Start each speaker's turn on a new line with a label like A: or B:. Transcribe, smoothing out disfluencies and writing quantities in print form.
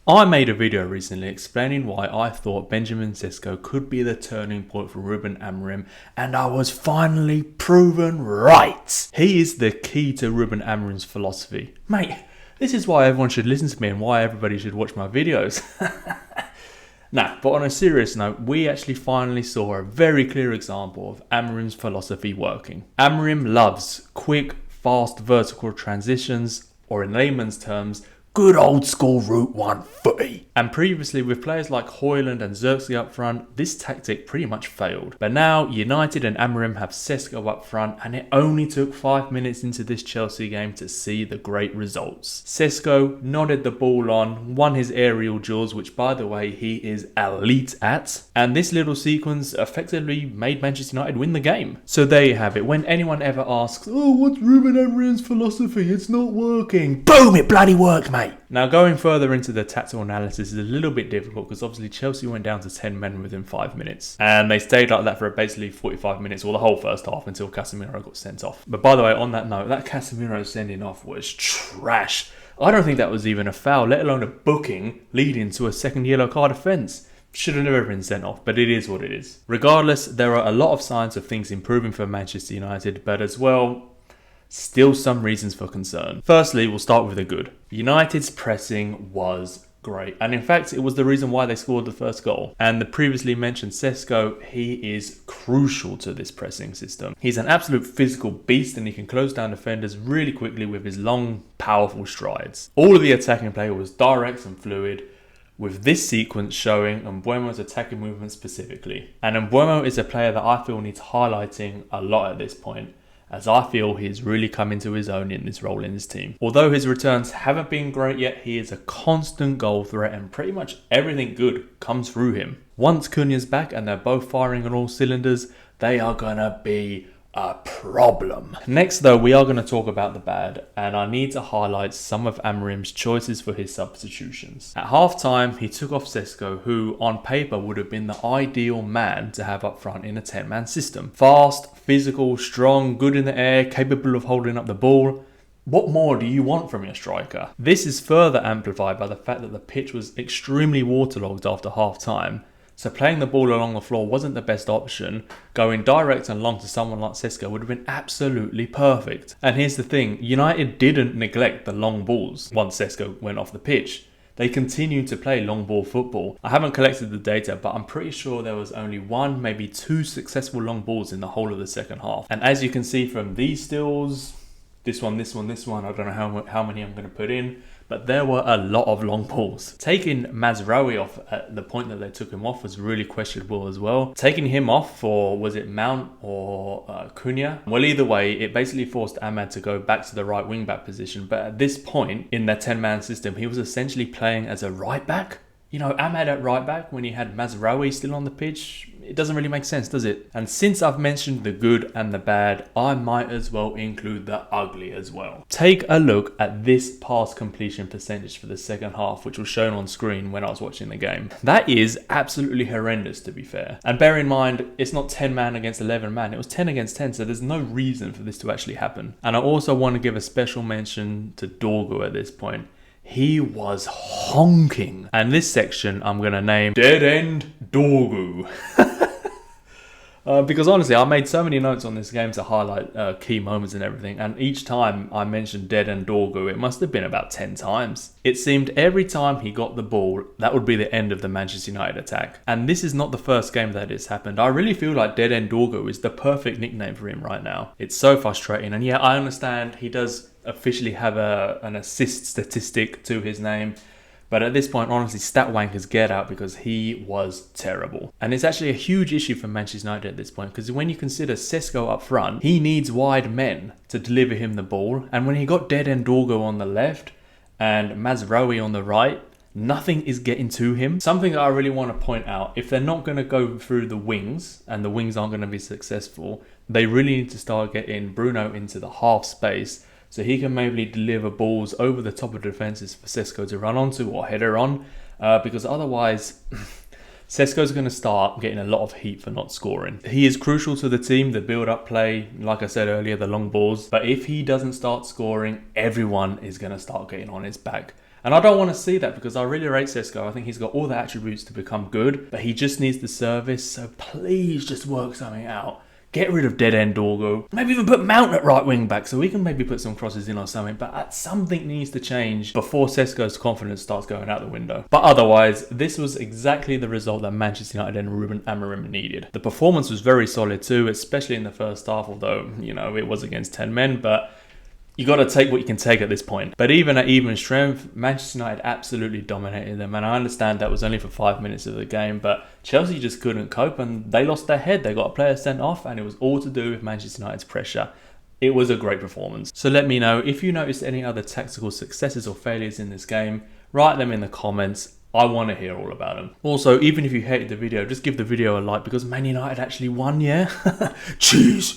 A: I made a video recently explaining why I thought Benjamin Sesko could be the turning point for Ruben Amorim, and I was finally proven right. He is the key to Ruben Amorim's philosophy. Mate, this is why everyone should listen to me and why everybody should watch my videos. Nah, but on a serious note, we actually finally saw a very clear example of Amorim's philosophy working. Amorim loves quick, fast vertical transitions, or in layman's terms, good old school Route 1 footy. And previously with players like Højlund and Xerxes up front, this tactic pretty much failed. But now United and Amorim have Sesko up front, and it only took 5 minutes into this Chelsea game to see the great results. Sesko nodded the ball on, won his aerial duels, which by the way he is elite at, and this little sequence effectively made Manchester United win the game. So there you have it. When anyone ever asks, oh, what's Ruben Amorim's philosophy? It's not working. Boom, it bloody worked, mate. Now going further into the tactical analysis is a little bit difficult because obviously Chelsea went down to 10 men within 5 minutes. And they stayed like that for basically 45 minutes or the whole first half until Casemiro got sent off. But by the way, on that note, that Casemiro sending off was trash. I don't think that was even a foul, let alone a booking leading to a second yellow card offence. Should have never been sent off, but it is what it is. Regardless, there are a lot of signs of things improving for Manchester United, but as well, still some reasons for concern. Firstly, we'll start with the good. United's pressing was great. And in fact, it was the reason why they scored the first goal. And the previously mentioned Sesko, he is crucial to this pressing system. He's an absolute physical beast and he can close down defenders really quickly with his long, powerful strides. All of the attacking play was direct and fluid, with this sequence showing Mbeumo's attacking movement specifically. And Mbeumo is a player that I feel needs highlighting a lot at this point, as I feel he's really come into his own in this role in this team. Although his returns haven't been great yet, he is a constant goal threat and pretty much everything good comes through him. Once Cunha's back and they're both firing on all cylinders, they are gonna be a problem. Next though, we are going to talk about the bad, and I need to highlight some of Amorim's choices for his substitutions. At half time, he took off Sesko, who on paper would have been the ideal man to have up front in a 10-man system. Fast, physical, strong, good in the air, capable of holding up the ball. What more do you want from your striker? This is further amplified by the fact that the pitch was extremely waterlogged after half time. So playing the ball along the floor wasn't the best option. Going direct and long to someone like Sesko would have been absolutely perfect. And here's the thing, United didn't neglect the long balls once Sesko went off the pitch. They continued to play long ball football. I haven't collected the data, but I'm pretty sure there was only one, maybe two successful long balls in the whole of the second half. And as you can see from these stills, this one, I don't know how many I'm going to put in, but there were a lot of long balls. Taking Mazraoui off at the point that they took him off was really questionable as well. Taking him off for, was it Mount or Cunha? Well, either way, it basically forced Ahmad to go back to the right wing back position. But at this point in their 10-man system, he was essentially playing as a right back. You know, Ahmad at right back when he had Mazraoui still on the pitch, it doesn't really make sense, does it? And since I've mentioned the good and the bad, I might as well include the ugly as well. Take a look at this pass completion percentage for the second half, which was shown on screen when I was watching the game. That is absolutely horrendous, to be fair. And bear in mind, it's not 10 man against 11 man, it was 10 against 10, so there's no reason for this to actually happen. And I also want to give a special mention to Dorgu at this point. He was honking. And this section I'm going to name Dead End Dorgu. Because honestly, I made so many notes on this game to highlight key moments and everything. And each time I mentioned Dead End Dorgu, it must have been about 10 times. It seemed every time he got the ball, that would be the end of the Manchester United attack. And this is not the first game that it's happened. I really feel like Dead End Dorgu is the perfect nickname for him right now. It's so frustrating. And yeah, I understand he does officially have an assist statistic to his name, but at this point, honestly, stat wankers get out because he was terrible. And it's actually a huge issue for Manchester United at this point, because when you consider Sesko up front, he needs wide men to deliver him the ball, and when he got Dead End Dorgu on the left and Mazraoui on the right, nothing is getting to him. Something that I really want to point out, if they're not going to go through the wings and the wings aren't going to be successful, they really need to start getting Bruno into the half space so he can maybe deliver balls over the top of defences for Sesko to run onto or header on, because otherwise Sesko's going to start getting a lot of heat for not scoring. He is crucial to the team, the build-up play, like I said earlier, the long balls. But if he doesn't start scoring, everyone is going to start getting on his back. And I don't want to see that because I really rate Sesko. I think he's got all the attributes to become good, but he just needs the service. So please just work something out. Get rid of Dead End Dorgu. Maybe even put Mount at right wing back so we can maybe put some crosses in or something. But something needs to change before Sesko's confidence starts going out the window. But otherwise, this was exactly the result that Manchester United and Ruben Amorim needed. The performance was very solid too, especially in the first half, although, you know, it was against 10 men. But you got to take what you can take at this point. But even at even strength, Manchester United absolutely dominated them. And I understand that was only for 5 minutes of the game, but Chelsea just couldn't cope and they lost their head. They got a player sent off and it was all to do with Manchester United's pressure. It was a great performance. So let me know if you noticed any other tactical successes or failures in this game. Write them in the comments. I want to hear all about them. Also, even if you hated the video, just give the video a like because Man United actually won, yeah? Cheers!